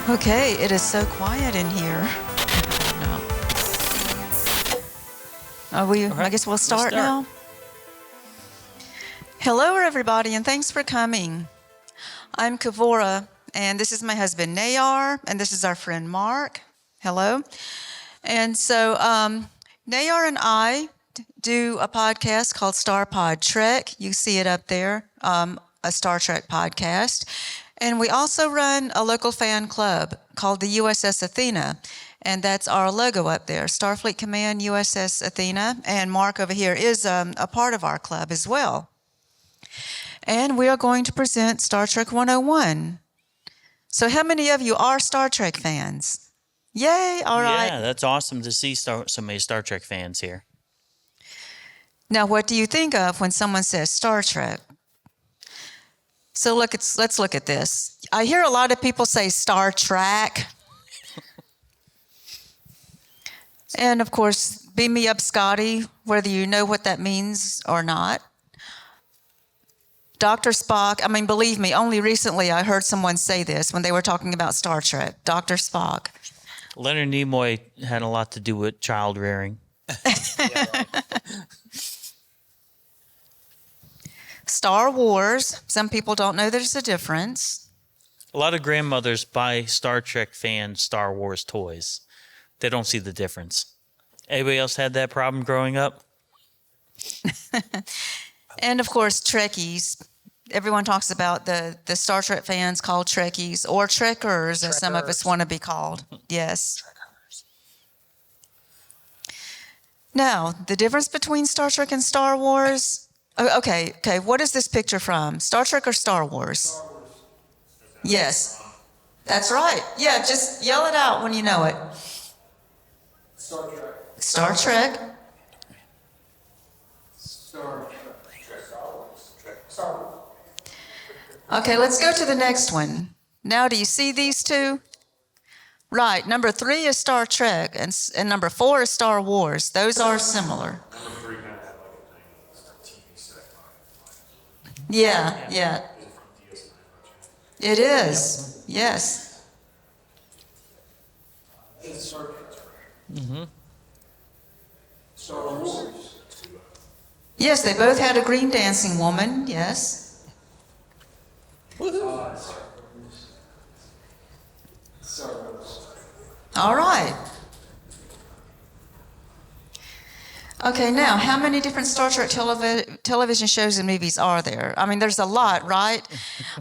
Okay, it is so quiet in here. No. I guess we'll start now. Hello, everybody, and thanks for coming. I'm Kavura, and this is my husband, Nayr, and this is our friend, Mark. Hello. And so Nayr and I do a podcast called Star Pod Trek. You see it up there, a Star Trek podcast. And we also run a local fan club called the USS Athena. And that's our logo up there, Starfleet Command USS Athena. And Mark over here is a part of our club as well. And we are going to present Star Trek 101. So how many of you are Star Trek fans? Yay, all right. Yeah, that's awesome to see so many Star Trek fans here. Now, what do you think of when someone says Star Trek? So let's look at this. I hear a lot of people say Star Trek. And of course, beam me up, Scotty, whether you know what that means or not. Dr. Spock, I mean, believe me, only recently I heard someone say this when they were talking about Star Trek. Dr. Spock. Leonard Nimoy had a lot to do with child rearing. Star Wars. Some people don't know there's a difference. A lot of grandmothers buy Star Trek fan Star Wars toys. They don't see the difference. Anybody else had that problem growing up? And of course, Trekkies. Everyone talks about the Star Trek fans called Trekkies or Trekkers, as some of us want to be called. Yes. Now, the difference between Star Trek and Star Wars. Okay. What is this picture from? Star Trek or Star Wars? Star Wars. Yes. That's right. Yeah, just yell it out when you know it. Star Trek. Star Trek. Star Trek. Star Wars. Okay, let's go to the next one. Now, do you see these two? Right. Number 3 is Star Trek, and number 4 is Star Wars. Those are similar. Number 3 kind of had like a TV set. Yeah. It is. Yes. It's Star Trek. Mm-hmm. Star Wars. Yes, they both had a green dancing woman. Yes. Star Wars. All right. Okay, now, how many different Star Trek television shows and movies are there? I mean, there's a lot, right?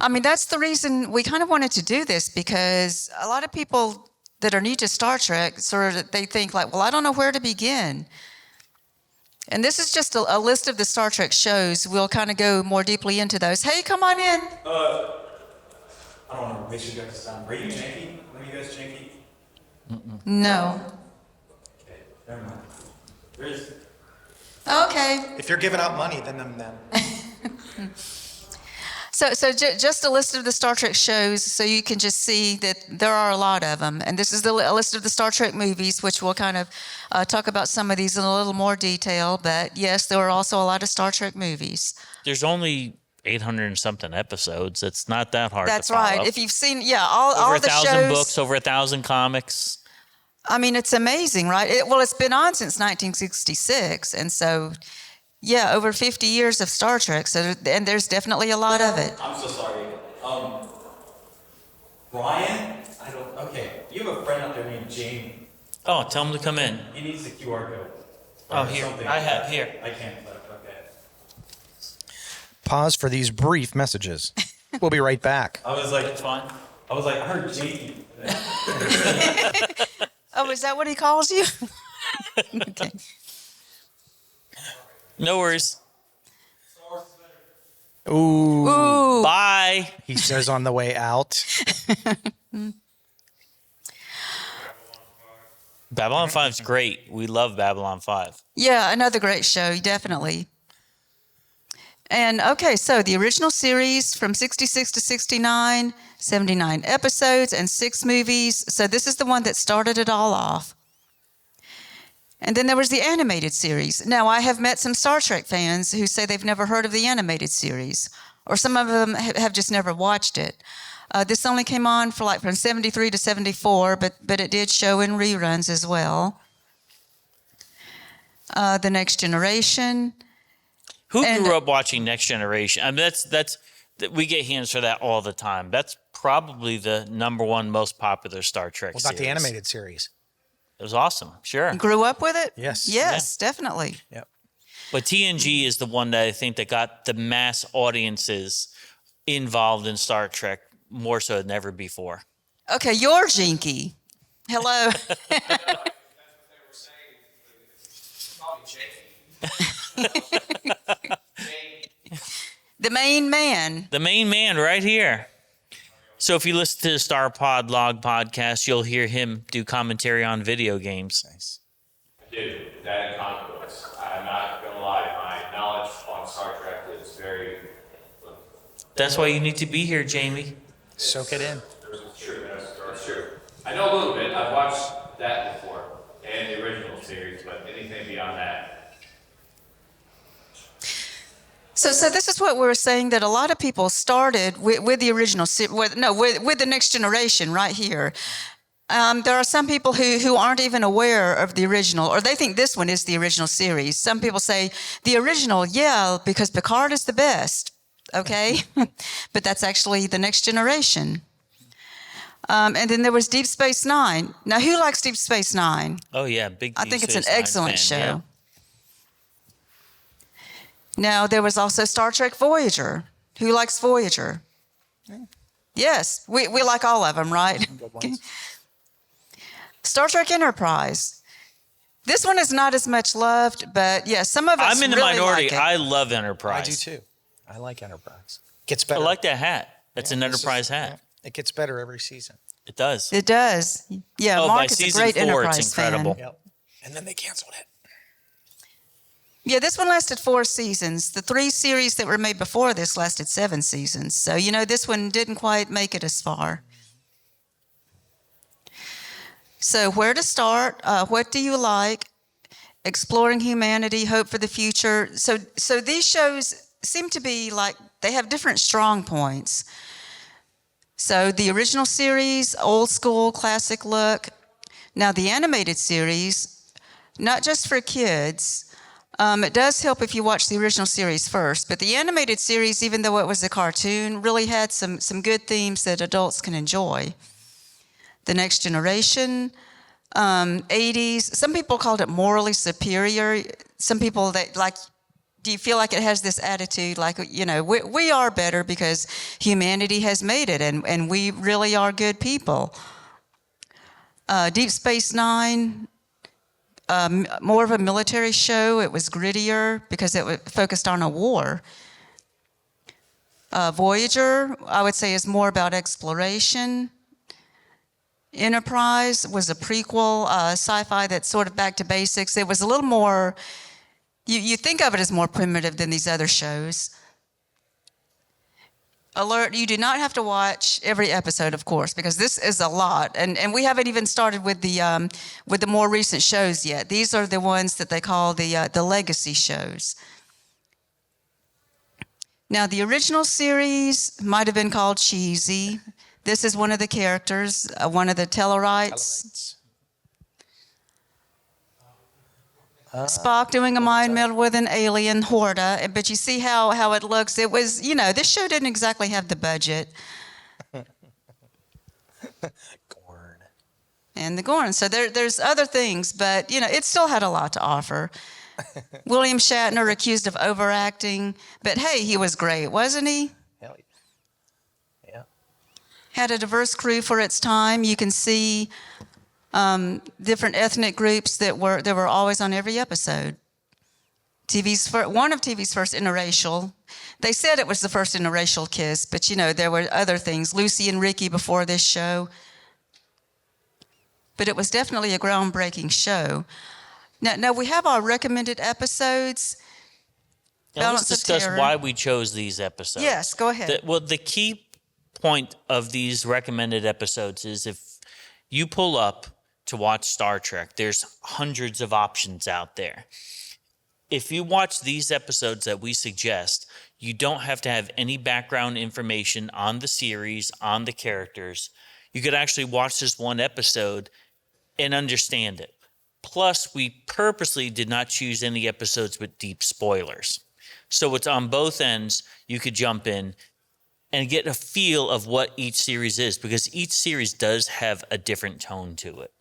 I mean, that's the reason we kind of wanted to do this, because a lot of people that are new to Star Trek, sort of, they think like, well, I don't know where to begin. And this is just a list of the Star Trek shows. We'll kind of go more deeply into those. Hey, come on in. I don't want to waste you guys' time. Are you janky? Are you guys janky? No. Okay, never mind. There is. Okay. If you're giving out money, then I'm them. So just a list of the Star Trek shows, so you can just see that there are a lot of them. And this is a list of the Star Trek movies, which we'll kind of talk about some of these in a little more detail. But yes, there are also a lot of Star Trek movies. There's only 800 and something episodes. It's not that hard That's to follow. right. If you've seen, all the shows. Over 1,000 books, over 1,000 comics. I mean, it's amazing, right? It's been on since 1966. And so, yeah, over 50 years of Star Trek. And there's definitely a lot of it. I'm so sorry. Brian? Okay. You have a friend out there named Jamie. Oh, tell them to come in. He needs the QR code. Oh, here. I have, here. I can't, but okay. Pause for these brief messages. We'll be right back. I was like, It's fine. I heard Jamie. Oh, is that what he calls you? Okay. No worries. Ooh, Bye. he says on the way out. Babylon 5's great. We love Babylon 5. Yeah, another great show, definitely. And okay, so the original series from 66 to 69, 79 episodes and 6 movies. So this is the one that started it all off. And then there was the animated series. Now, I have met some Star Trek fans who say they've never heard of the animated series. or some of them have just never watched it. This only came on for like from 73 to 74, but it did show in reruns as well. The Next Generation. Who And- grew up watching Next Generation? I mean, we get hands for that all the time. That's probably the number one most popular Star Trek What about the series. animated series? It was awesome, sure. Grew up with it? Yes. Yes, definitely. Yep. But TNG is the one that I think that got the mass audiences involved in Star Trek more so than ever before. Okay, you're Jinky. Hello. The main man. The main man right here. So if you listen to the Star Pod Log podcast, you'll hear him do commentary on video games. Nice. Dude, that and Conquest. I'm not gonna lie, my knowledge on Star Trek is very. That's why you need to be here, Jamie. Soak it in. It's true. That's true. I know a little bit. I've watched that before and the original series, but anything beyond that. So this is what we were saying, that a lot of people started with the original, with the Next Generation right here. There are some people who aren't even aware of the original, or they think this one is the original series. Some people say the original, yeah, because Picard is the best, okay? But that's actually the Next Generation. And then there was Deep Space Nine. Now, who likes Deep Space Nine? Oh, yeah, big I Deep think it's an Space Nine excellent show. fan, yeah. Now, there was also Star Trek Voyager. Who likes Voyager? Yes, we like all of them, right? Star Trek Enterprise. This one is not as much loved, but yeah, some of us I'm in the really minority. like it. I love I Enterprise. do too. I like Enterprise. Gets I better. like that hat. That's an This Enterprise is- hat. yeah, it gets better every season. It does. It does. Yeah, Oh, by Mark is a season great 4, it's Enterprise incredible. fan. Yep. And then they canceled it. Yeah, this one lasted 4 seasons. The 3 series that were made before this lasted 7 seasons. So, this one didn't quite make it as far. So, where to start? What do you like? Exploring humanity, hope for the future. So these shows seem to be like they have different strong points. So the original series, old school, classic look. Now the animated series, not just for kids. It does help if you watch the original series first, but the animated series, even though it was a cartoon, really had some good themes that adults can enjoy. The Next Generation, 80s. Some people called it morally superior. Some people that like, do you feel like it has this attitude like, we are better because humanity has made it and we really are good people. Deep Space Nine, more of a military show. It was grittier because it focused on a war. Voyager, I would say, is more about exploration. Enterprise was a prequel, sci-fi that's sort of back to basics. It was a little more, you think of it as more primitive than these other shows. Alert, you do not have to watch every episode, of course, because this is a lot. And we haven't even started with the more recent shows yet. These are the ones that they call the legacy shows. Now, the original series might have been called cheesy. This is one of the characters, one of the Tellarites. Spock doing a mind meld with an alien, Horta. But you see how it looks. It was, this show didn't exactly have the budget. Gorn. And the Gorn. So there's other things, but, it still had a lot to offer. William Shatner accused of overacting. But, hey, he was great, wasn't he? Hell yeah. Yeah. Had a diverse crew for its time. You can see different ethnic groups that were always on every episode. One of TV's first interracial. They said it was the first interracial kiss, but there were other things. Lucy and Ricky before this show. But it was definitely a groundbreaking show. Now we have our recommended episodes. Now let's Balance of discuss Terror. why we chose these episodes. Yes, go ahead. The key point of these recommended episodes is if you pull up to watch Star Trek, there's hundreds of options out there. If you watch these episodes that we suggest, You don't have to have any background information on the series, on the characters. You could actually watch this one episode and understand it. Plus, we purposely did not choose any episodes with deep spoilers. So it's on both ends. You could jump in and get a feel of what each series is, because each series does have a different tone to it.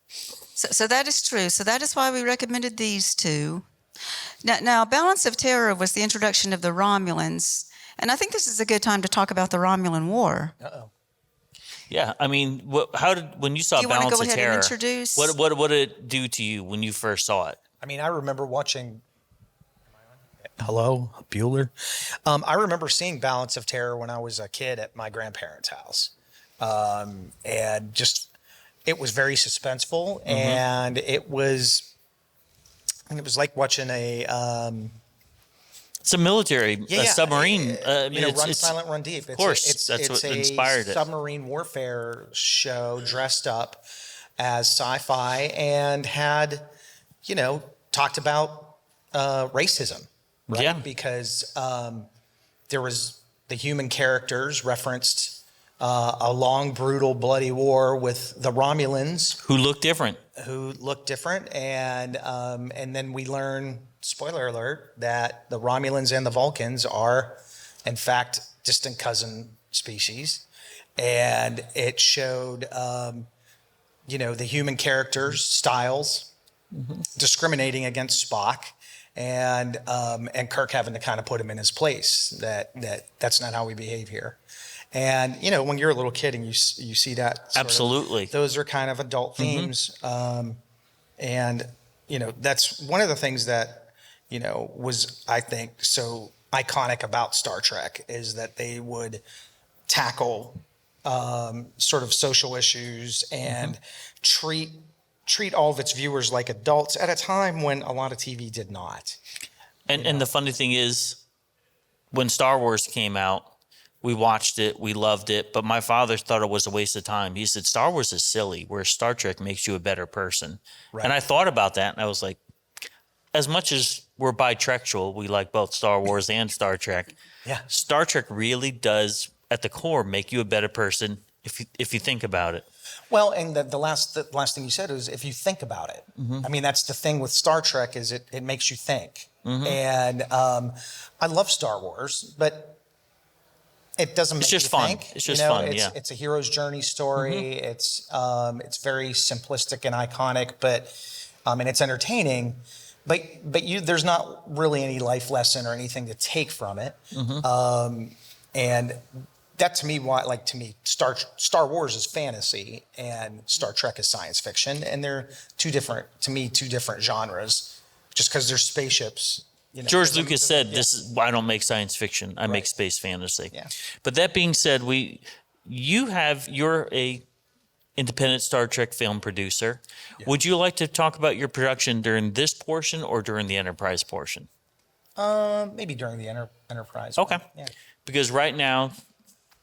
So that is true. So that is why we recommended these two. Now, Balance of Terror was the introduction of the Romulans, and I think this is a good time to talk about the Romulan War. Uh-oh. Yeah, I mean, when you saw Do you want to Balance go of ahead Terror, and introduce? what did it do to you when you first saw it? I mean, I remember watching. Hello, Bueller. I remember seeing Balance of Terror when I was a kid at my grandparents' house, and just it was very suspenseful, and it was like watching a. It's a military, a submarine. Run Silent, Run Deep. Of course, that's what inspired it. Submarine warfare show dressed up as sci-fi and had, talked about racism, right? Yeah. Because there was the human characters referenced a long, brutal, bloody war with the Romulans Who look different. and then we learn, spoiler alert, that the Romulans and the Vulcans are, in fact, distant cousin species, and it showed, the human characters' styles discriminating against Spock, and Kirk having to kind of put him in his place. That's not how we behave here. And when you're a little kid and you see that, Absolutely, those are kind of adult themes, and that's one of the things that was, I think, so iconic about Star Trek, is that they would tackle sort of social issues and treat all of its viewers like adults at a time when a lot of TV did not. And the funny thing is, when Star Wars came out, we watched it, we loved it, but my father thought it was a waste of time. He said, Star Wars is silly, where Star Trek makes you a better person. Right. And I thought about that, and I was like, as much as we're bisexual, we like both Star Wars and Star Trek. Yeah. Star Trek really does, at the core, make you a better person if you think about it. Well, and the last thing you said is, if you think about it. I mean, that's the thing with Star Trek, is it makes you think. And I love Star Wars, but it doesn't make just you fun. think. It's just fun. It's a hero's journey story. It's very simplistic and iconic, but and it's entertaining. But there's not really any life lesson or anything to take from it. And that, to me, Star Wars is fantasy and Star Trek is science fiction, and they're two different genres. Just because they're spaceships. George Lucas said, "This is I don't make science fiction. I make space fantasy." Yeah. But that being said, you're a independent Star Trek film producer. Yeah. Would you like to talk about your production during this portion or during the Enterprise portion? Maybe during the Enterprise. Okay. Yeah. Because right now,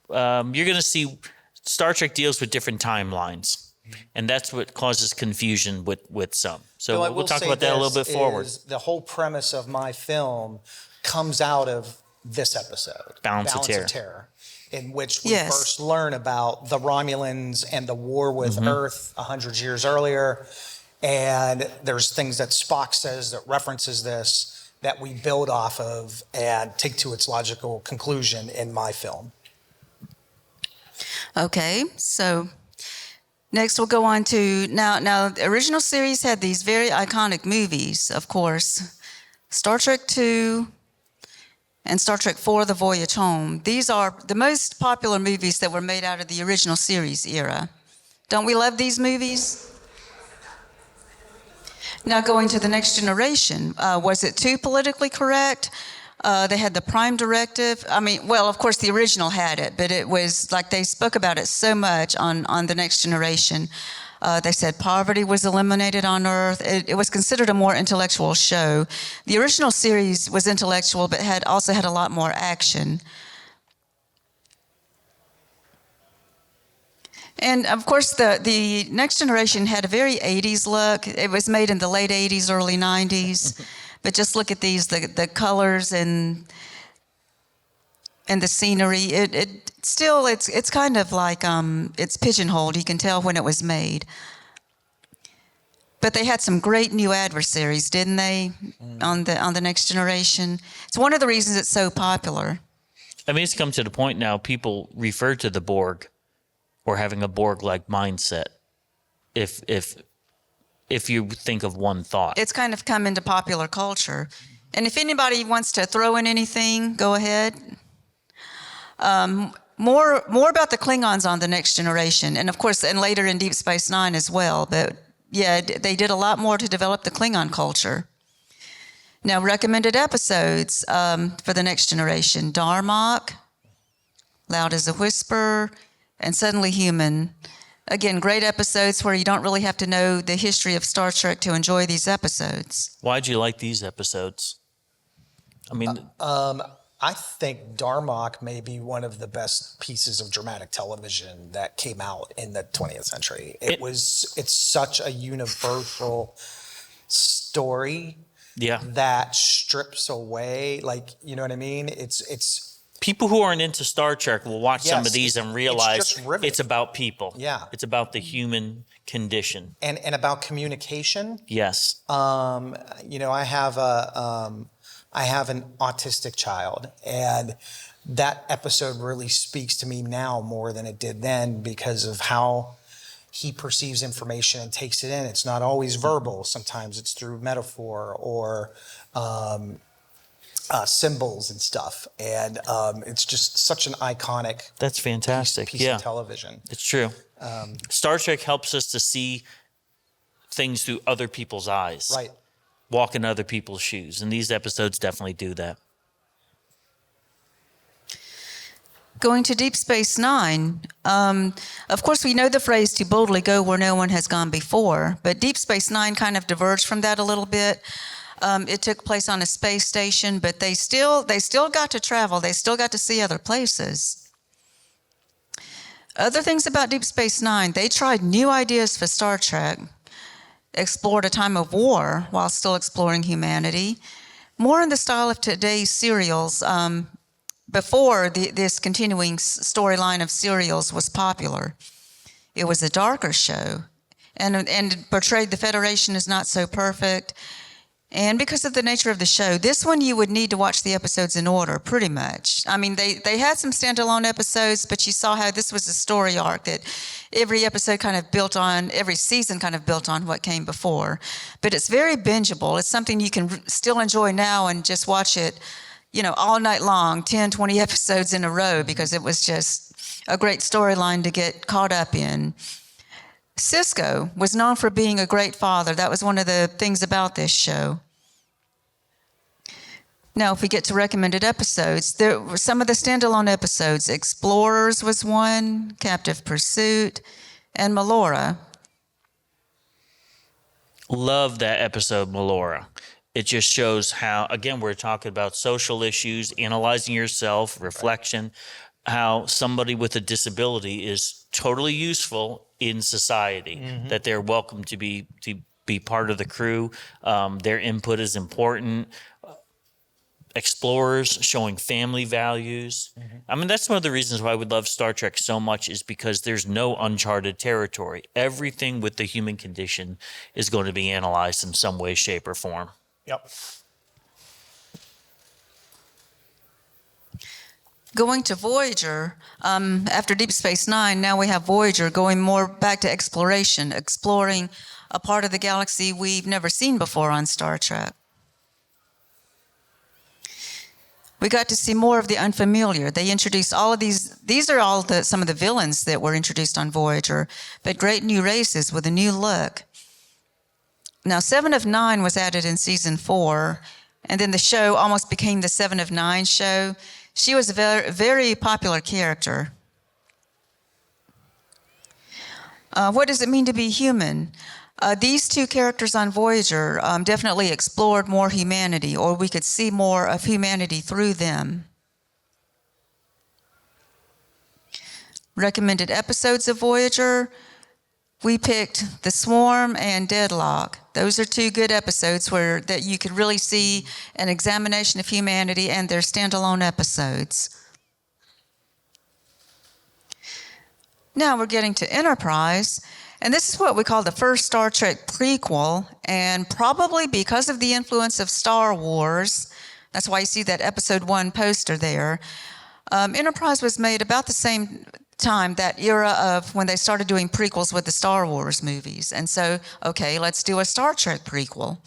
you're going to see Star Trek deals with different timelines. And that's what causes confusion with some. So we'll talk about that a little bit forward. The whole premise of my film comes out of this episode, Balance of Terror, in which we first learn about the Romulans and the war with Earth 100 years earlier. And there's things that Spock says that references this that we build off of and take to its logical conclusion in my film. Okay, so next we'll go on to, now the original series had these very iconic movies, of course, Star Trek II and Star Trek IV, The Voyage Home. These are the most popular movies that were made out of the original series era. Don't we love these movies? Now going to the Next Generation, was it too politically correct? They had the Prime Directive. I mean, well, of course, the original had it, but it was like they spoke about it so much on The Next Generation. They said poverty was eliminated on Earth. It was considered a more intellectual show. The original series was intellectual, but also had a lot more action. And of course, the Next Generation had a very 80s look. It was made in the late 80s, early 90s. But just look at these, the colors and the scenery. It still, it's kind of like, it's pigeonholed. You can tell when it was made. But they had some great new adversaries, didn't they, on the Next Generation? It's one of the reasons it's so popular. I mean, it's come to the point now people refer to the Borg or having a Borg-like mindset. If you think of one thought. It's kind of come into popular culture. And if anybody wants to throw in anything, go ahead. More about the Klingons on the Next Generation, and of course, and later in Deep Space Nine as well. But yeah, they did a lot more to develop the Klingon culture. Now, recommended episodes for the Next Generation: Darmok, Loud as a Whisper, and Suddenly Human. Again, great episodes where you don't really have to know the history of Star Trek to enjoy these episodes. Why'd you like these episodes? I mean, I think Darmok may be one of the best pieces of dramatic television that came out in the 20th century. It's such a universal story that strips away, like, you know what I mean? It's people who aren't into Star Trek will watch some of these and realize it's about people. Yeah. It's about the human condition. And about communication. Yes. You know, I have an autistic child, and that episode really speaks to me now more than it did then because of how he perceives information and takes it in. It's not always verbal. Sometimes it's through metaphor or symbols and stuff. And it's just such an iconic That's fantastic. piece of television. It's true. Star Trek helps us to see things through other people's eyes. Right. Walk in other people's shoes. And these episodes definitely do that. Going to Deep Space Nine, of course, we know the phrase "to boldly go where no one has gone before," but Deep Space Nine kind of diverged from that a little bit. It took place on a space station, but they still got to travel. They still got to see other places. Other things about Deep Space Nine, they tried new ideas for Star Trek, explored a time of war while still exploring humanity, more in the style of today's serials. Before this continuing storyline of serials was popular, it was a darker show, and portrayed the Federation as not so perfect. And because of the nature of the show, this one you would need to watch the episodes in order, pretty much. I mean, they had some standalone episodes, but you saw how this was a story arc that every episode kind of built on, every season kind of built on what came before. But it's very bingeable. It's something you can still enjoy now and just watch it, you know, all night long, 10, 20 episodes in a row, because it was just a great storyline to get caught up in. Sisko was known for being a great father. That was one of the things about this show. Now, if we get to recommended episodes, there were some of the standalone episodes. Explorers was one, Captive Pursuit, and Melora. Love that episode, Melora. It just shows how, again, we're talking about social issues, analyzing yourself, reflection, how somebody with a disability is totally useful in society, that they're welcome to be part of the crew. Their input is important. Explorers showing family values. I mean, that's one of the reasons why we love Star Trek so much, is because there's no uncharted territory. Everything with the human condition is going to be analyzed in some way, shape, or form. Yep. Going to Voyager, after Deep Space Nine, now we have Voyager going more back to exploration, exploring a part of the galaxy we've never seen before on Star Trek. We got to see more of the unfamiliar. They introduced all of these are all some of the villains that were introduced on Voyager, but great new races with a new look. Now, 7 of 9 was added in season 4, and then the show almost became the 7 of 9 show. She was a very, very popular character. What does it mean to be human? These two characters on Voyager definitely explored more humanity, or we could see more of humanity through them. Recommended episodes of Voyager. we picked The Swarm and Deadlock. Those are two good episodes that you could really see an examination of humanity, and they're standalone episodes. Now we're getting to Enterprise, and this is what we call the first Star Trek prequel, and probably because of the influence of Star Wars, that's why you see that episode 1 poster there. Enterprise was made about the same time, that era of when they started doing prequels with the Star Wars movies. And so, okay, let's do a Star Trek prequel.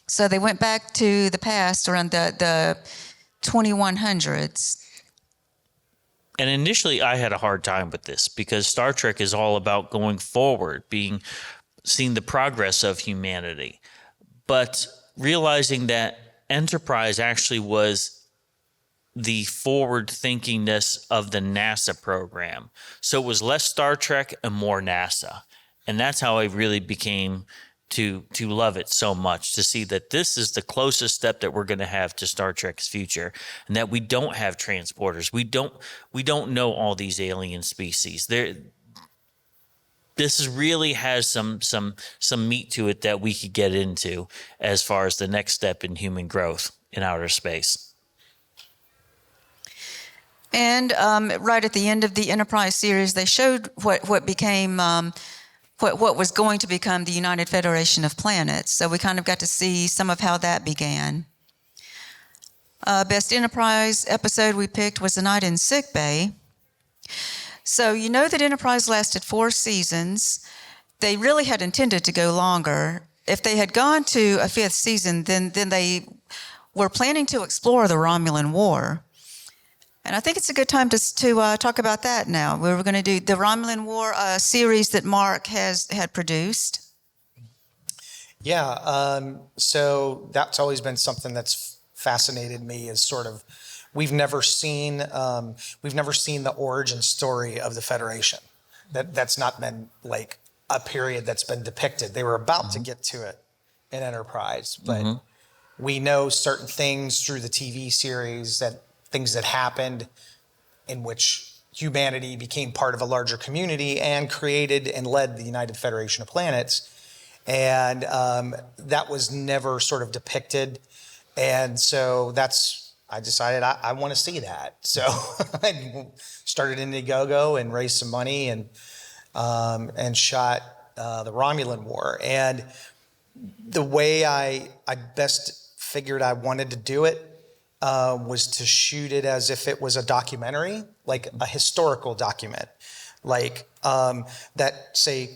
So they went back to the past around the 2100s. And initially, I had a hard time with this because Star Trek is all about going forward, seeing the progress of humanity. But realizing that Enterprise actually was the forward thinkingness of the NASA program. So it was less Star Trek and more NASA. And that's how I really became to love it so much, to see that this is the closest step that we're going to have to Star Trek's future, and that we don't have transporters. We don't know all these alien species. This really has some meat to it that we could get into as far as the next step in human growth in outer space. And right at the end of the Enterprise series, they showed what became, what was going to become the United Federation of Planets. So we kind of got to see some of how that began. Best Enterprise episode we picked was The Night in Sick Bay. So you know that Enterprise lasted 4 seasons. They really had intended to go longer. If they had gone to a 5th season, then they were planning to explore the Romulan War. And I think it's a good time to talk about that now. We're going to do the Romulan War series that Mark had produced. Yeah, so that's always been something that's fascinated me, is sort of, we've never seen the origin story of the Federation. That's not been like a period that's been depicted. They were about to get to it in Enterprise, but we know certain things through the TV series, things that happened in which humanity became part of a larger community and created and led the United Federation of Planets. And that was never sort of depicted. And so I decided I want to see that. So I started Indiegogo and raised some money and shot the Romulan War. And the way I best figured I wanted to do it was to shoot it as if it was a documentary, like a historical document, like that, say,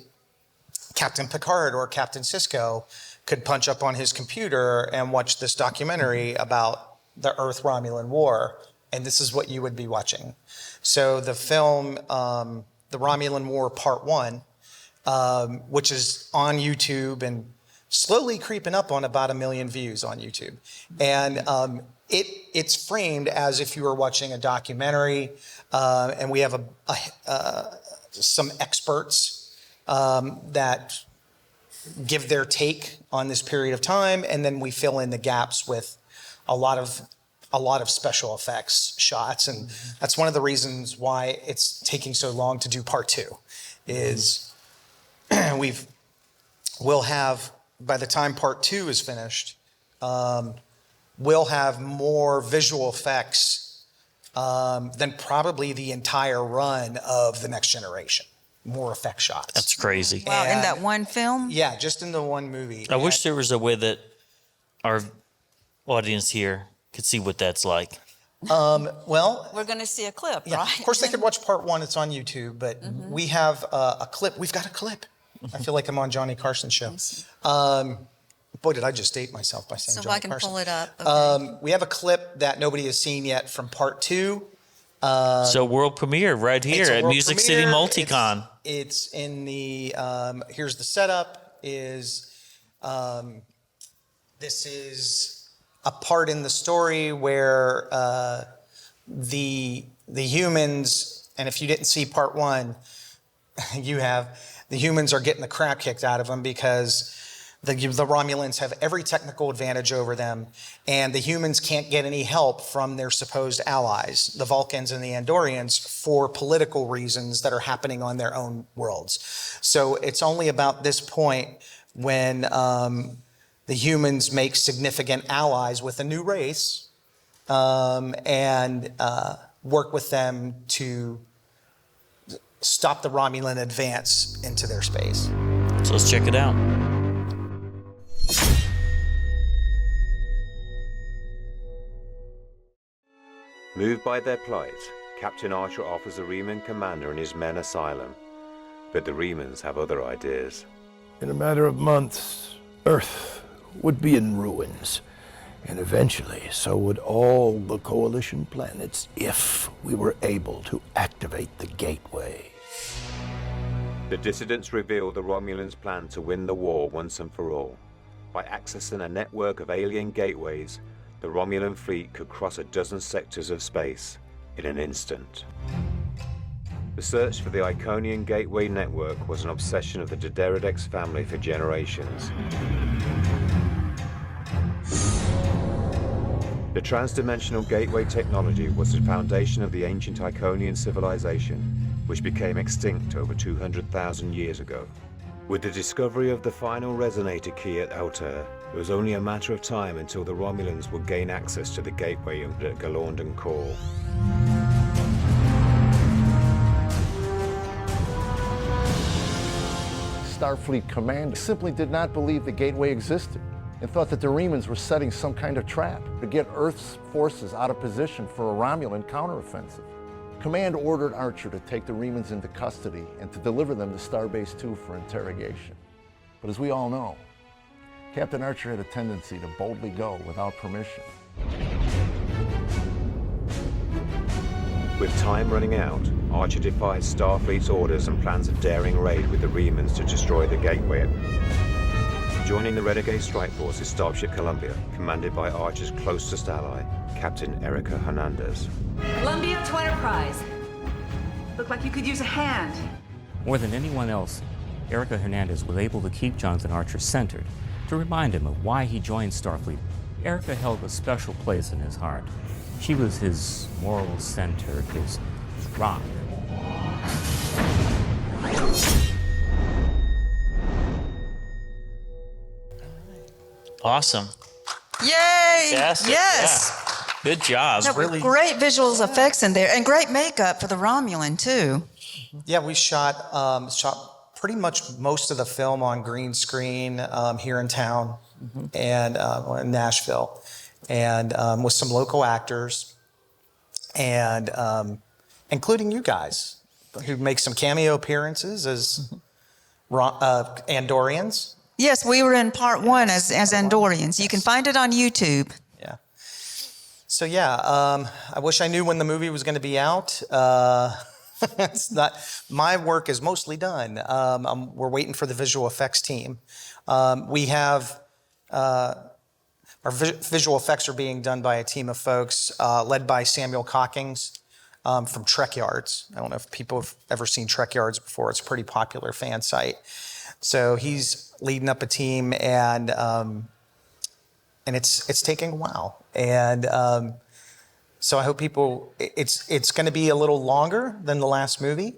Captain Picard or Captain Sisko could punch up on his computer and watch this documentary about the Earth-Romulan War, and this is what you would be watching. So the film, The Romulan War Part 1, which is on YouTube and slowly creeping up on about 1 million views on YouTube. And it's framed as if you were watching a documentary, and we have some experts that give their take on this period of time, and then we fill in the gaps with a lot of special effects shots, and that's one of the reasons why it's taking so long to do part 2. Is we'll have, by the time part 2 is finished, we'll have more visual effects than probably the entire run of The Next Generation. More effect shots. That's crazy. Wow, in that one film? Yeah, just in the one movie. I wish there was a way that our audience here could see what that's like. Well, We're going to see a clip, yeah, right? of course they could watch part 1. It's on YouTube, but we have a clip. We've got a clip. I feel like I'm on Johnny Carson's show. Boy, did I just date myself by saying So Johnny I can Carson. pull it up. Okay. We have a clip that nobody has seen yet from part 2. So world premiere right here It's a at world Music premiere. City Multicon. It's in the, here's the setup, is this is a part in the story where the humans, and if you didn't see part 1, the humans are getting the crap kicked out of them because The Romulans have every technical advantage over them, and the humans can't get any help from their supposed allies, the Vulcans and the Andorians, for political reasons that are happening on their own worlds. So it's only about this point when the humans make significant allies with a new race and work with them to stop the Romulan advance into their space. So let's check it out. Moved by their plight, Captain Archer offers the Reman commander and his men asylum. But the Remans have other ideas. In a matter of months, Earth would be in ruins. And eventually, so would all the Coalition planets if we were able to activate the Gateway. The dissidents reveal the Romulans' plan to win the war once and for all. By accessing a network of alien gateways, the Romulan fleet could cross a dozen sectors of space in an instant. The search for the Iconian Gateway network was an obsession of the Dederidex family for generations. The transdimensional gateway technology was the foundation of the ancient Iconian civilization, which became extinct over 200,000 years ago. With the discovery of the final resonator key at Altair, it was only a matter of time until the Romulans would gain access to the gateway under Galorndon Core. Starfleet Command simply did not believe the Gateway existed and thought that the Remans were setting some kind of trap to get Earth's forces out of position for a Romulan counteroffensive. Command ordered Archer to take the Remans into custody and to deliver them to Starbase 2 for interrogation. But as we all know, Captain Archer had a tendency to boldly go without permission. With time running out, Archer defies Starfleet's orders and plans a daring raid with the Remans to destroy the Gateway. Joining the Renegade Strike Force is Starship Columbia, commanded by Archer's closest ally, Captain Erica Hernandez. Columbia to Enterprise. Look like you could use a hand. More than anyone else, Erica Hernandez was able to keep Jonathan Archer centered, to remind him of why he joined Starfleet. Erica held a special place in his heart. She was his moral center, his rock. Awesome. Yay! Fantastic. Yes. Yeah. Good job. No, great visuals effects in there, and great makeup for the Romulan too. Yeah, we shot pretty much most of the film on green screen here in town and in Nashville, and with some local actors, and including you guys, who make some cameo appearances as Andorians. Yes, we were in part one as Andorians. You can find it on YouTube. Yeah. So yeah, I wish I knew when the movie was going to be out. It's not. My work is mostly done. We're waiting for the visual effects team. We have our visual effects are being done by a team of folks led by Samuel Cockings from Trek Yards. I don't know if people have ever seen Trek Yards before. It's a pretty popular fan site. So he's leading up a team, and it's taking a while. And so I hope people. It's going to be a little longer than the last movie.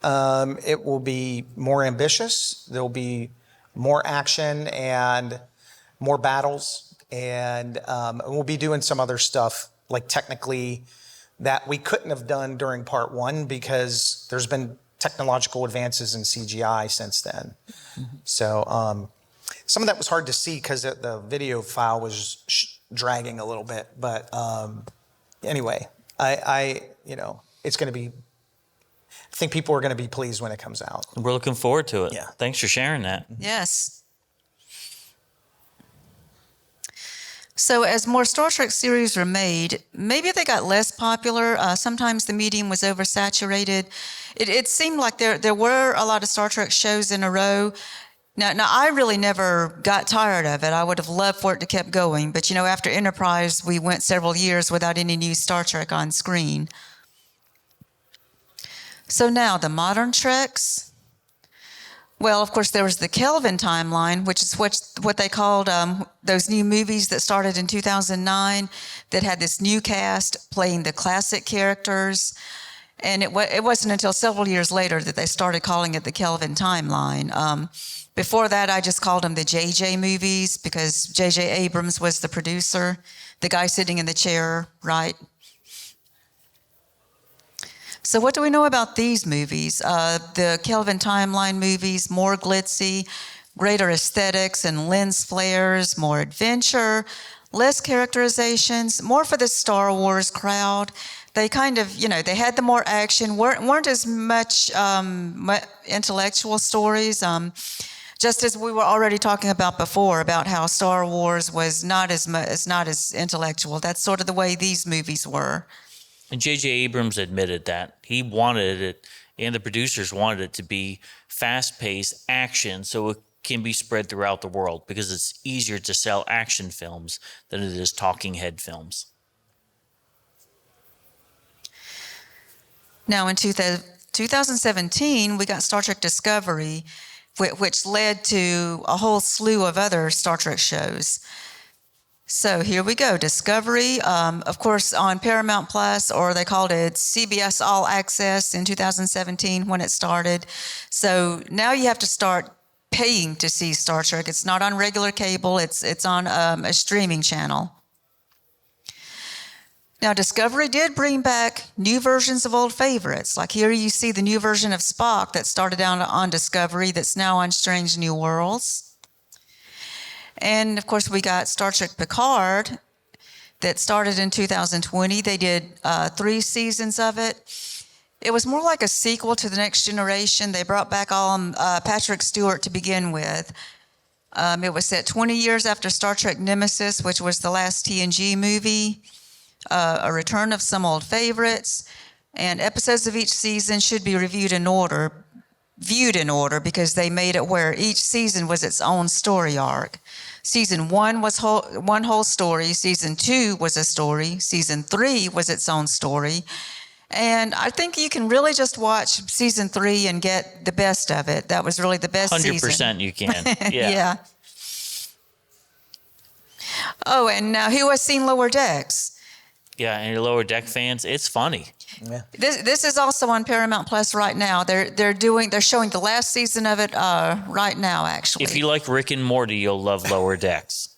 It will be more ambitious. There'll be more action and more battles, and we'll be doing some other stuff like technically that we couldn't have done during part one because there's been technological advances in CGI since then. So some of that was hard to see because the video file was dragging a little bit. But anyway, I it's going to be. I think people are going to be pleased when it comes out. We're looking forward to it. Yeah. Thanks for sharing that. Yes. So as more Star Trek series were made, maybe they got less popular. Sometimes the medium was oversaturated. It seemed like there were a lot of Star Trek shows in a row. Now I really never got tired of it. I would have loved for it to keep going. But, after Enterprise, we went several years without any new Star Trek on screen. So now the modern Treks, Well, of course, there was the Kelvin timeline, which is what they called those new movies that started in 2009 that had this new cast playing the classic characters. And it wasn't until several years later that they started calling it the Kelvin timeline. Before that, I just called them the JJ movies because J.J. Abrams was the producer, the guy sitting in the chair, right? So what do we know about these movies? The Kelvin timeline movies, more glitzy, greater aesthetics and lens flares, more adventure, less characterizations, more for the Star Wars crowd. They kind of, they had the more action, weren't as much intellectual stories. Just as we were already talking about before, about how Star Wars was not as intellectual. That's sort of the way these movies were. And J.J. Abrams admitted that. He wanted it, and the producers wanted it to be fast-paced action so it can be spread throughout the world because it's easier to sell action films than it is talking head films. Now, in 2017, we got Star Trek Discovery, which led to a whole slew of other Star Trek shows. So here we go, Discovery, of course, on Paramount Plus, or they called it CBS All Access in 2017 when it started. So now you have to start paying to see Star Trek. It's not on regular cable, it's on a streaming channel. Now, Discovery did bring back new versions of old favorites. Like here you see the new version of Spock that started out on Discovery that's now on Strange New Worlds. And, of course, we got Star Trek Picard that started in 2020. They did 3 seasons of it. It was more like a sequel to The Next Generation. They brought back all Patrick Stewart to begin with. It was set 20 years after Star Trek Nemesis, which was the last TNG movie. A return of some old favorites, and episodes of each season should be viewed in order because they made it where each season was its own story arc. Season 1 was one whole story, season 2 was a story, season 3 was its own story, and I think you can really just watch season 3 and get the best of it. That was really the best 100% season. 100% you can, yeah. Yeah. Oh, and now who has seen Lower Decks? Yeah, and your Lower Deck fans, it's funny. Yeah. This is also on Paramount Plus right now. They're showing the last season of it right now, actually. If you like Rick and Morty, you'll love Lower Decks.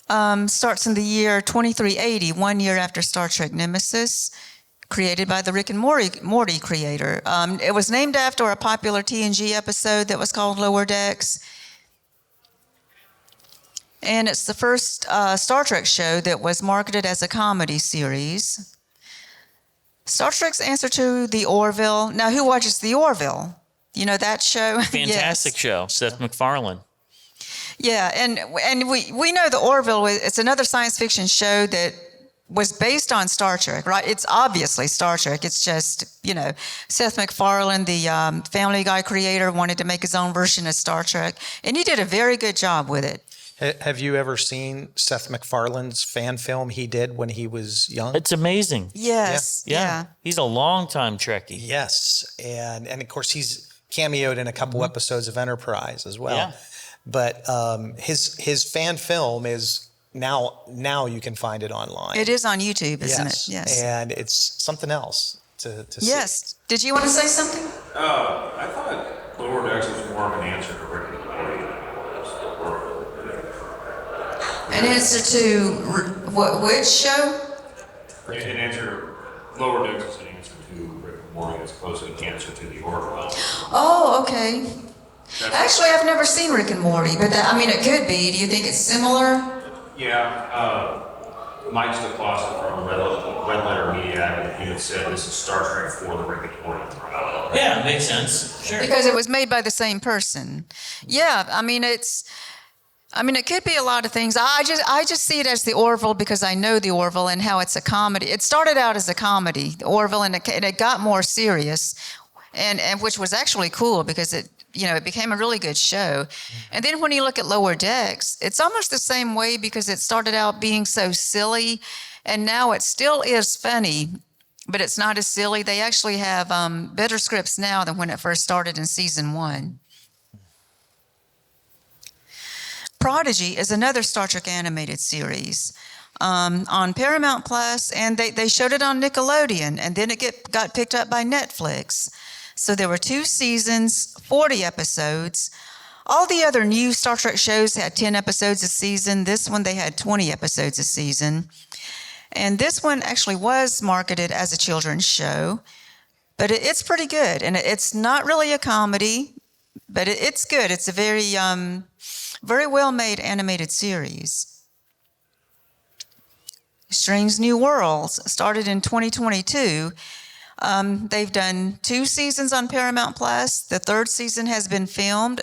Starts in the year 2380, 1 year after Star Trek Nemesis, created by the Rick and Morty creator. It was named after a popular TNG episode that was called Lower Decks. And it's the first Star Trek show that was marketed as a comedy series. Star Trek's answer to The Orville. Now, who watches The Orville? You know that show? Fantastic show, Seth MacFarlane. Yeah, and we know The Orville, it's another science fiction show that was based on Star Trek, right? It's obviously Star Trek. It's just, Seth MacFarlane, the Family Guy creator, wanted to make his own version of Star Trek, and he did a very good job with it. Have you ever seen Seth MacFarlane's fan film he did when he was young? It's amazing. Yes. Yeah. He's a longtime Trekkie. Yes. And of course, he's cameoed in a couple episodes of Enterprise as well. Yeah. But his fan film is now you can find it online. It is on YouTube, isn't it? Yes. And it's something else to see. Yes. Did you want to say something? I thought Lower Decks was more of an answer to Rick and Morty. An answer to which show? An answer, Lower Decks is an answer to Rick and Morty. It's close to an answer to The Orville. Oh, okay. Actually, I've never seen Rick and Morty, but it could be. Do you think it's similar? Yeah. Mike's the closet from Red Letter Media, he had said this is Star Trek for the Rick and Morty. Yeah, makes sense. Sure. Because it was made by the same person. Yeah, it could be a lot of things. I just see it as The Orville because I know The Orville and how it's a comedy. It started out as a comedy, The Orville, and it got more serious, and which was actually cool because it became a really good show. And then when you look at Lower Decks, it's almost the same way because it started out being so silly, and now it still is funny, but it's not as silly. They actually have better scripts now than when it first started in season 1. Prodigy is another Star Trek animated series on Paramount Plus, and they showed it on Nickelodeon, and then it got picked up by Netflix. So there were 2 seasons, 40 episodes. All the other new Star Trek shows had 10 episodes a season. This one, they had 20 episodes a season. And this one actually was marketed as a children's show, but it's pretty good. And it's not really a comedy, but it's good. It's a very, very well-made animated series. Strange New Worlds started in 2022. They've done 2 seasons on Paramount Plus. The 3rd season has been filmed.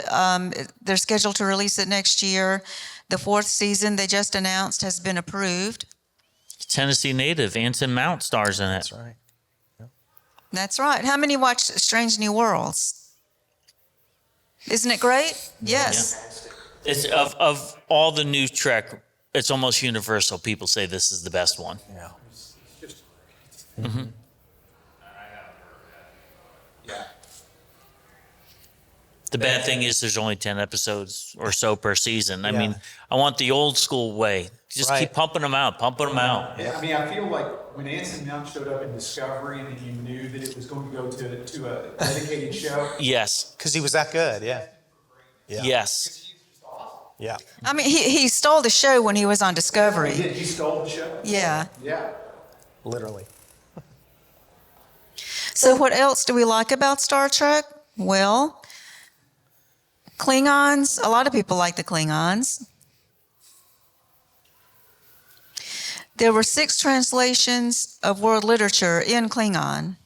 They're scheduled to release it next year. The 4th season they just announced has been approved. Tennessee native Anson Mount stars in it. That's right. That's right. How many watched Strange New Worlds? Isn't it great? Yes. Yeah. It's of all the new Trek, it's almost universal. People say this is the best one. Yeah. Mm-hmm. Yeah. The bad thing is there's only 10 episodes or so per season. I Yeah. mean, I want the old school way. Just Right. keep pumping them out. Yeah, I mean, I feel like when Anson Mount showed up in Discovery, and then you knew that it was going to go to a dedicated show. Yes. Because he was that good, yeah. Yeah. Yes. Yeah. I mean, he stole the show when he was on Discovery. He stole the show. Yeah. Yeah. Literally. So what else do we like about Star Trek? Well, Klingons. A lot of people like the Klingons. There were 6 translations of world literature in Klingon.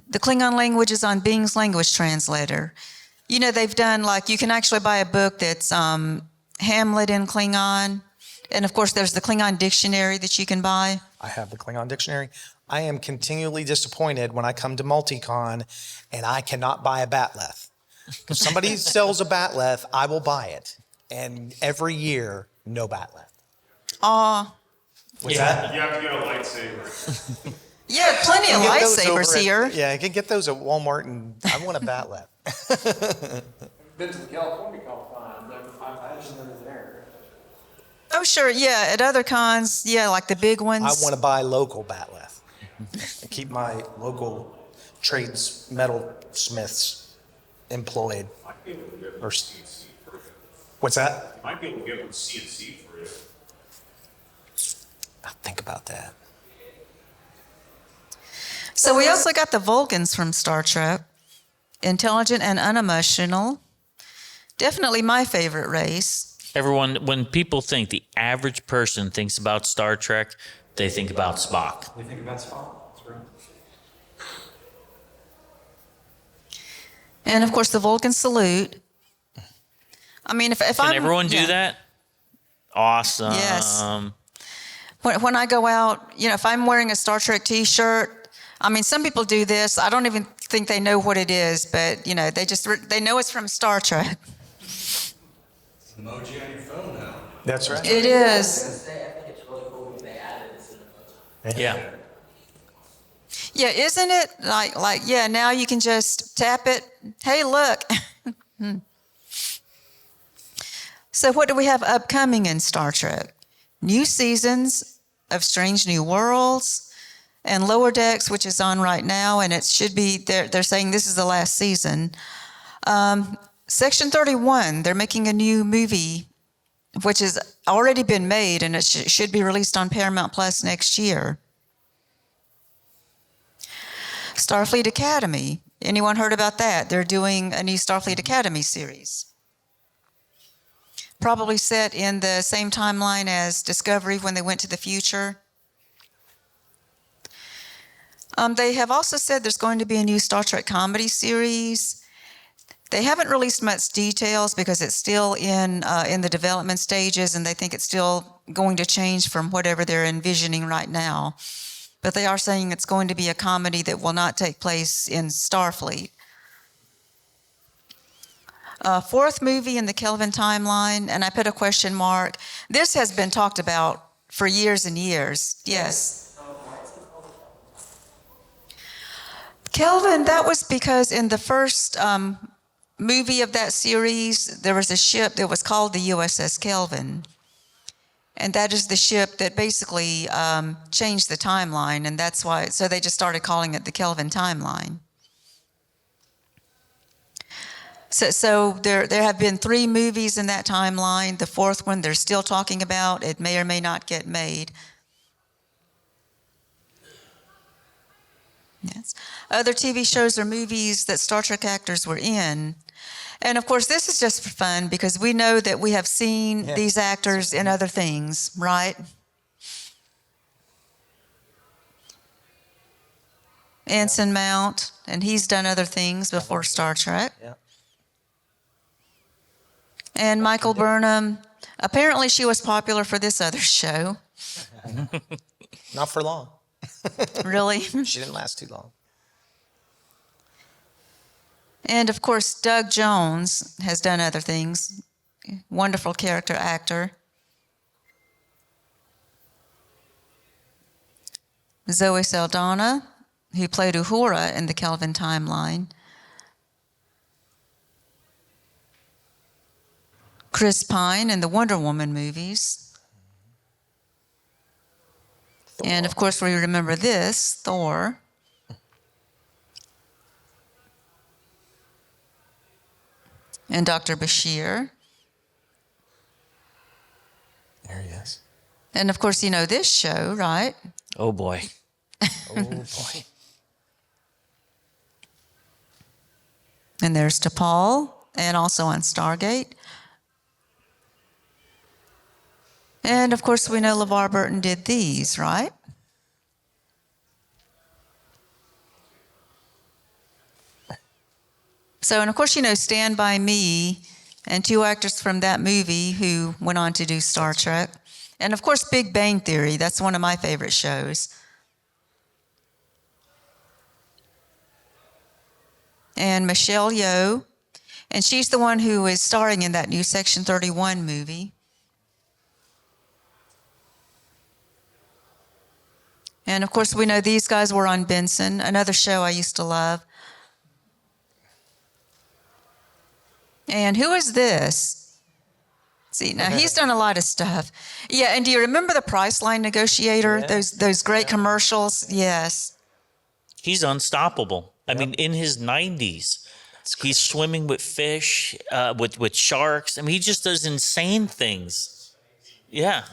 The Klingon language is on Bing's language translator. You know, they've done, like, you can actually buy a book that's Hamlet in Klingon. And, of course, there's the Klingon dictionary that you can buy. I have the Klingon dictionary. I am continually disappointed when I come to Multicon and I cannot buy a Batleth. If somebody sells a Batleth, I will buy it. And every year, no Batleth. What's that? You have to get a lightsaber. Yeah, plenty of You can get those over lightsabers at- here. Yeah, I can get those at Walmart, and I want a Batleth. Been to the California Comic-Con, I imagine they're there. Oh, sure, yeah. At other cons, yeah, like the big ones. I want to buy local Batleth and keep my local trades metal smiths employed. Might be able to get Or- CNC for you. What's that? Might be able to get one CNC for you. I'll think about that. So we also got the Vulcans from Star Trek. Intelligent and unemotional. Definitely my favorite race. Everyone, when people think the average person thinks about Star Trek, they think about Spock. They think about Spock. That's right. And, of course, the Vulcan salute. I mean, if Can I'm... everyone do yeah. that? Awesome. Yes. When I go out, you know, if I'm wearing a Star Trek T-shirt, I mean, some people do this. I don't even think they know what it is, but, you know, they know it's from Star Trek. Emoji on your phone now. That's right. It is. Yeah. Yeah, isn't it? Like, yeah, now you can just tap it. Hey, look. So what do we have upcoming in Star Trek? New seasons of Strange New Worlds and Lower Decks, which is on right now, and it should be, they're saying this is the last season. Section 31, they're making a new movie, which has already been made, and it should be released on Paramount Plus next year. Starfleet Academy. Anyone heard about that? They're doing a new Starfleet Academy series. Probably set in the same timeline as Discovery when they went to the future. They have also said there's going to be a new Star Trek comedy series. They haven't released much details because it's still in the development stages, and they think it's still going to change from whatever they're envisioning right now. But they are saying it's going to be a comedy that will not take place in Starfleet. Fourth movie in the Kelvin timeline, and I put a question mark. This has been talked about for years and years. Yes. Kelvin, that was because in the first movie of that series, there was a ship that was called the USS Kelvin. And that is the ship that basically changed the timeline, and that's why, so they just started calling it the Kelvin timeline. So there have been 3 movies in that timeline. The 4th one they're still talking about. It may or may not get made. Yes. Other TV shows or movies that Star Trek actors were in. And of course, this is just for fun because we know that we have seen these actors in other things, right? Anson Mount, and he's done other things before Star Trek. Yeah. And Michael Burnham, apparently she was popular for this other show. Not for long. Really? She didn't last too long. And of course, Doug Jones has done other things. Wonderful character actor. Zoe Saldana, who played Uhura in the Kelvin timeline. Chris Pine in the Wonder Woman movies. Thor. And of course, we remember this, Thor. And Dr. Bashir. There he is. And of course, you know this show, right? Oh boy. Oh boy. And there's T'Pol, and also on Stargate. And of course, we know LeVar Burton did these, right? So, and of course, you know Stand By Me, and 2 actors from that movie who went on to do Star Trek. And of course, Big Bang Theory, that's one of my favorite shows. And Michelle Yeoh, and she's the one who is starring in that new Section 31 movie. And of course, we know these guys were on Benson, another show I used to love. And who is this? See, now he's done a lot of stuff. Yeah, and do you remember the Priceline Negotiator? Yeah. Those great commercials? Yes. He's unstoppable. I mean, in his 90s, he's swimming with fish, with sharks. I mean, he just does insane things. Yeah.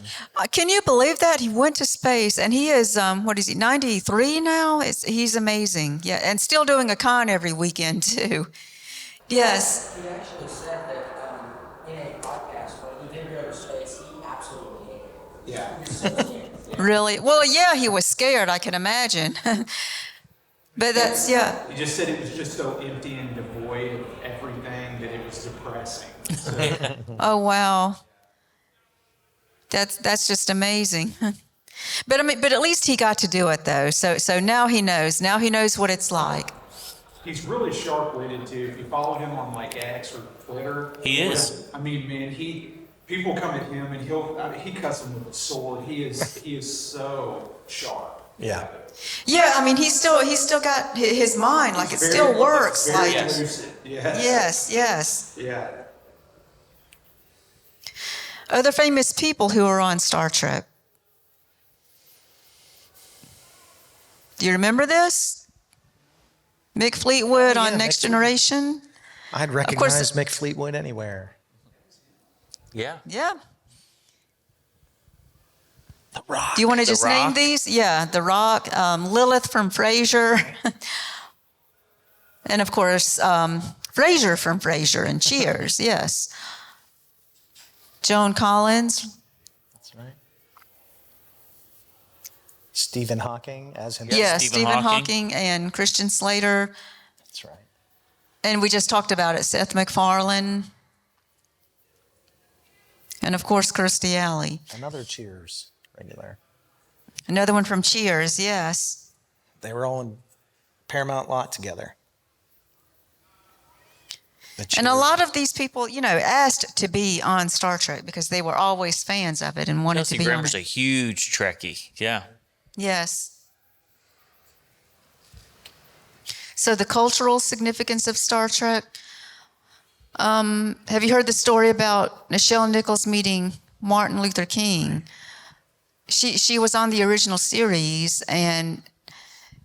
Can you believe that? He went to space, and he is, 93 now? He's amazing. Yeah, and still doing a con every weekend, too. Yes. He actually said that in a podcast when he did go to space, he absolutely hated it. Yeah. He was so scared. Really? Well, yeah, he was scared, I can imagine. But that's, yeah. He just said it was just so empty and devoid of everything that it was depressing. So, Oh, wow. That's just amazing. But I mean, but at least he got to do it though. So now he knows. Now he knows what it's like. he's really sharp-witted too. If you follow him on like X or Twitter, He is. I mean, man, people come at him and he cuts them with a sword. He is so sharp. Yeah. Yeah, I mean, he's still got his mind, like it still works. Very Like, lucid. Yes. yes. Yeah. Other famous people who are on Star Trek. Do you remember this? Mick Fleetwood on Next Generation. I'd recognize Mick Fleetwood anywhere. Yeah. Yeah. The Rock. Do you want to The just name Rock. these? Yeah, The Rock, Lilith from Frasier, and of course Frasier from Frasier and Cheers. Yes. Joan Collins. That's right. Stephen Hawking as himself. Yeah, Stephen Stephen Hawking. Hawking and Christian Slater. That's right. And we just talked about it, Seth MacFarlane. And of course, Kirstie Alley. Another Cheers regular. Another one from Cheers, yes. They were all in Paramount lot together. And a lot of these people, asked to be on Star Trek because they were always fans of it and wanted Kelsey to be on Grammer's a it. huge Trekkie. Yeah. Yes. So the cultural significance of Star Trek. Have you heard the story about Nichelle Nichols meeting Martin Luther King? She was on the original series and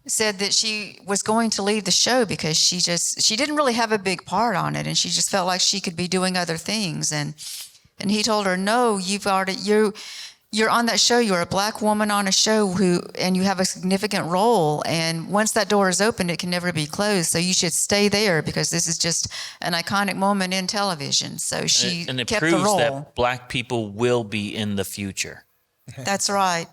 said that she was going to leave the show because she didn't really have a big part on it, and she just felt like she could be doing other things. And he told her, no, you're on that show. You're a black woman on a show and you have a significant role. And once that door is opened, it can never be closed. So you should stay there because this is just an iconic moment in television. So she and it kept proves the role. that black people will be in the future. That's right.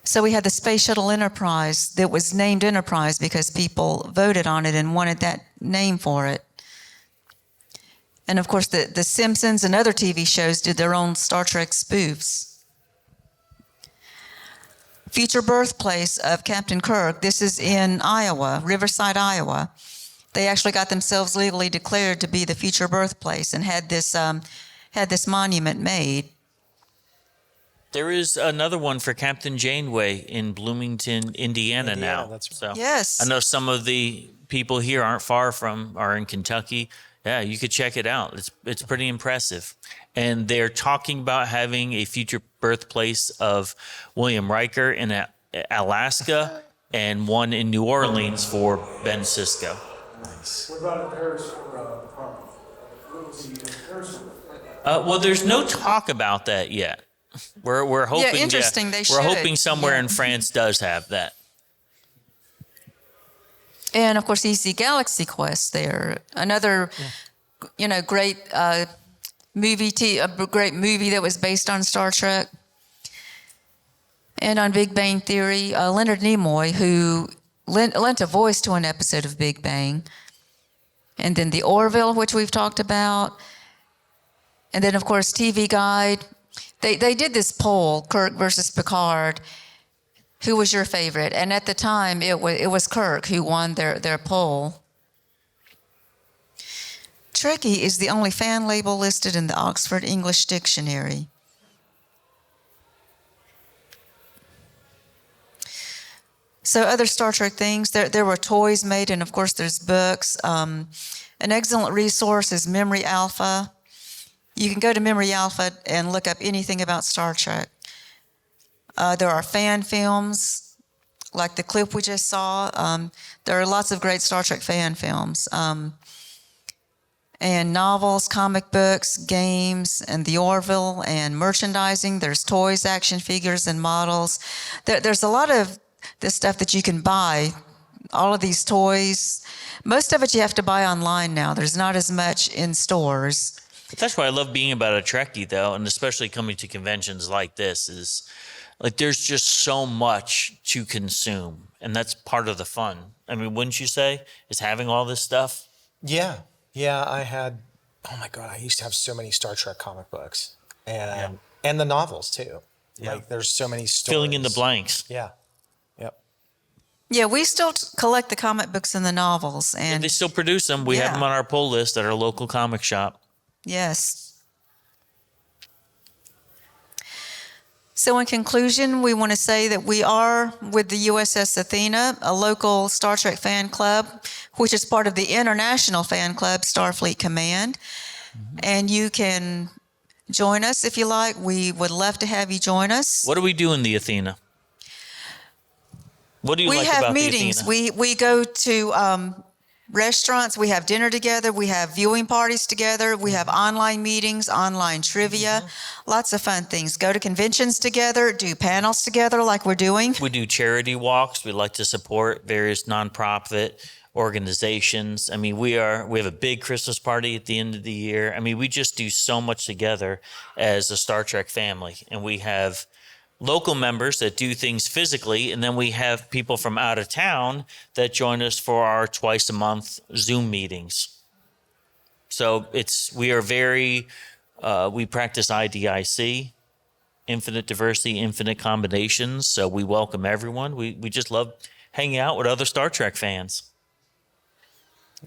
So we had the Space Shuttle Enterprise that was named Enterprise because people voted on it and wanted that name for it. And of course, the Simpsons and other TV shows did their own Star Trek spoofs. Future birthplace of Captain Kirk. This is in Iowa, Riverside, Iowa. They actually got themselves legally declared to be the future birthplace and had this monument made. There is another one for Captain Janeway in Bloomington, Indiana now. That's right. So Yes. I know some of the people here are in Kentucky. Yeah, you could check it out. It's pretty impressive. And they're talking about having a future birthplace of William Riker in Alaska and one in New Orleans for Ben Sisko. What about in Paris for Park? What was the Paris? Well, there's no talk about that yet. We're hoping. Yeah, interesting. They we're should. hoping somewhere Yeah. in France does have that. And of course, Easy Galaxy Quest there. Another, great great movie that was based on Star Trek. And on Big Bang Theory, Leonard Nimoy, who lent a voice to an episode of Big Bang. And then the Orville, which we've talked about. And then, of course, TV Guide. They did this poll, Kirk versus Picard. Who was your favorite? And at the time, it was Kirk who won their poll. Trekkie is the only fan label listed in the Oxford English Dictionary. So other Star Trek things, there were toys made, and of course there's books. An excellent resource is Memory Alpha. You can go to Memory Alpha and look up anything about Star Trek. There are fan films, like the clip we just saw. There are lots of great Star Trek fan films. And novels, comic books, games, and the Orville, and merchandising. There's toys, action figures, and models. There's a lot of this stuff that you can buy. All of these toys. Most of it you have to buy online now. There's not as much in stores. That's why I love being about a Trekkie, though, and especially coming to conventions like this is, like, there's just so much to consume, and that's part of the fun. I mean, wouldn't you say, is having all this stuff? Yeah, I had, oh my God, I used to have so many Star Trek comic books and the novels too. Yeah. Like there's so many stories. Filling in the blanks. Yeah, yep. Yeah, we still collect the comic books and the novels. And They still produce them. We have them on our pull list at our local comic shop. Yes. So in conclusion, we want to say that we are with the USS Athena, a local Star Trek fan club, which is part of the international fan club, Starfleet Command. Mm-hmm. And you can join us if you like. We would love to have you join us. What do we do in the Athena? What do you like about meetings. the Athena? We go to restaurants. We have dinner together. We have viewing parties together. We have online meetings, online trivia, lots of fun things. Go to conventions together, do panels together like we're doing. We do charity walks. We like to support various nonprofit organizations. I mean, we have a big Christmas party at the end of the year. I mean, we just do so much together as a Star Trek family. And we have local members that do things physically, and then we have people from out of town that join us for our twice a month Zoom meetings. So we practice IDIC, infinite diversity, infinite combinations. So we welcome everyone. We just love hanging out with other Star Trek fans.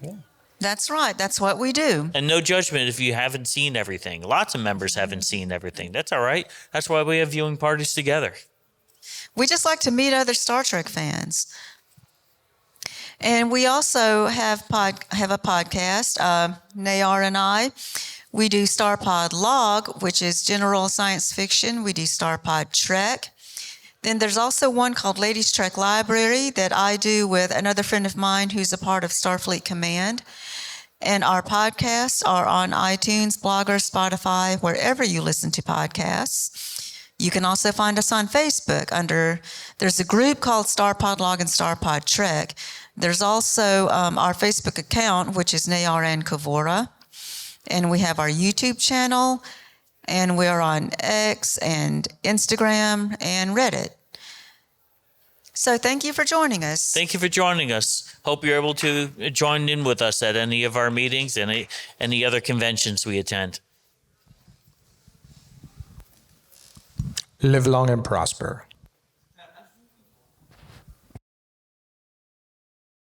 Yeah. That's right. That's what we do. And no judgment if you haven't seen everything. Lots of members haven't seen everything. That's all right. That's why we have viewing parties together. We just like to meet other Star Trek fans. And we also have a podcast, Nayr and I. We do Starpod Log, which is general science fiction. We do Starpod Trek. Then there's also one called Ladies Trek Library that I do with another friend of mine who's a part of Starfleet Command. And our podcasts are on iTunes, Blogger, Spotify, wherever you listen to podcasts. You can also find us on Facebook there's a group called Starpod Log and Starpod Trek. There's also our Facebook account, which is Nayr and Kavura. And we have our YouTube channel, and we're on X and Instagram and Reddit. So thank you for joining us. Thank you for joining us. Hope you're able to join in with us at any of our meetings and any other conventions we attend. Live long and prosper.